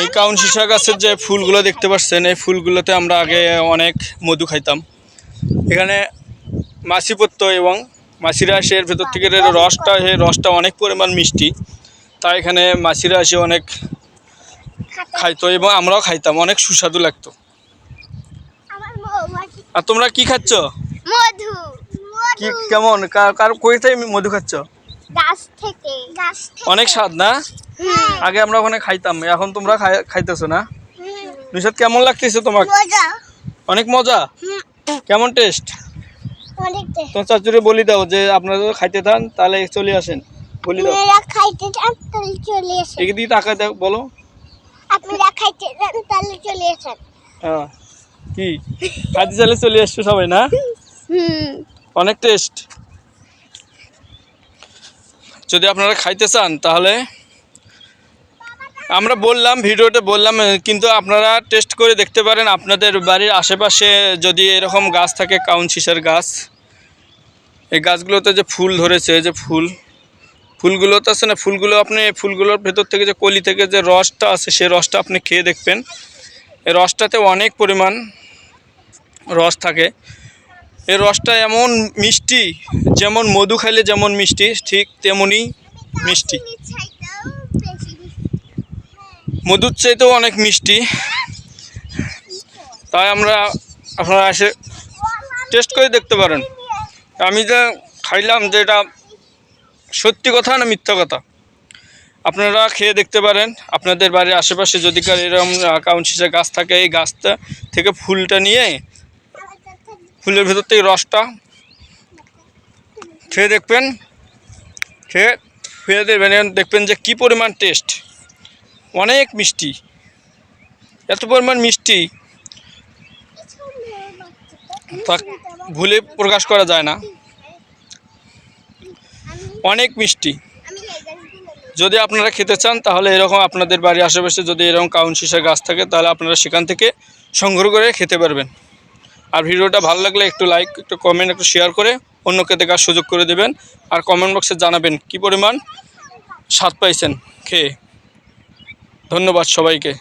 এই কাউন সীসা গাছের যে ফুলগুলো দেখতে পাচ্ছেন, এই ফুলগুলোতে আমরা আগে অনেক মধু খাইতাম। এখানে মাছি পড়তো এবং মাছিরা আসে এর ভেতর থেকে রসটা অনেক পরিমাণ মিষ্টি, তাই এখানে মাছিরা এসে অনেক খাইতো এবং আমরাও খাইতাম, অনেক সুস্বাদু লাগতো। আর তোমরা কি খাচ্ছ? মধু। কি কেমন কার কই থেকে মধু খাচ্ছ? গাছ থেকে। অনেক স্বাদ না? আগে আমরা ওখানে খাইতাম, এখন তোমরা খাইতেছো না? নিশাদ কেমন লাগতেছে তোমার? মজা। অনেক মজা। কেমন টেস্ট? অনেক টেস্ট। তোমার চাচুরে বলি দাও যে আপনারা যদি খাইতে চান তাহলে চলে আসেন, বলি দাও। আপনারা খাইতে চান তাহলে চলে আসেন। এদিকে দিয়ে তাকায় দাও, বলো। আপনারা খাইতে চান তাহলে চলে আসেন। হ্যাঁ, কি খাইতে চাইলে চলে আসছো সবাই না? অনেক টেস্ট। যদি আপনারা খাইতে চান তাহলে আমরা বললাম, ভিডিওতে বললাম, কিন্তু আপনারা টেস্ট করে দেখতে পারেন। আপনাদের বাড়ির আশেপাশে যদি এরকম গাছ থাকে, কাউন সীসার গাছ, এই গাছগুলোতে যে ফুল ধরেছে, যে ফুলগুলোতে আছে না, ফুলগুলোর ভেতর থেকে যে কলি থেকে যে রসটা আছে, সেই রসটা আপনি খেয়ে দেখবেন। এই রসটাতে অনেক পরিমাণ রস থাকে। এই রসটা এমন মিষ্টি, যেমন মধু খাইলে যেমন মিষ্টি, ঠিক তেমনই মিষ্টি। মধুর চাইতেও অনেক মিষ্টি। তাই আপনারা এসে টেস্ট করে দেখতে পারেন। আমি যে খাইলাম, যে এটা সত্যি কথা না মিথ্যা কথা, আপনারা খেয়ে দেখতে পারেন। আপনাদের বাড়ির আশেপাশে যদি এরকম কাউন সীসা গাছ থাকে, এই গাছটা থেকে ফুলটা নিয়ে ফুলের ভেতর থেকে রসটা খেয়ে দেখবেন। খেয়ে দেখবেন যে কী পরিমাণ টেস্ট, অনেক মিষ্টি, এত পরিমাণ মিষ্টি তা ভুলে প্রকাশ করা যায় না। অনেক মিষ্টি। যদি আপনারা খেতে চান তাহলে এরকম আপনাদের বাড়ির আশেপাশে যদি এরকম কাউন সীসা গাছ থাকে, তাহলে আপনারা সেখান থেকে সংগ্রহ করে খেতে পারবেন। আর ভিডিওটা ভালো লাগলে একটু লাইক, একটু কমেন্ট, একটু শেয়ার করে অন্যকে দেখার সুযোগ করে দেবেন। আর কমেন্ট বক্সে জানাবেন কী পরিমাণ স্বাদ পাইছেন খেয়ে। ধন্যবাদ সবাইকে।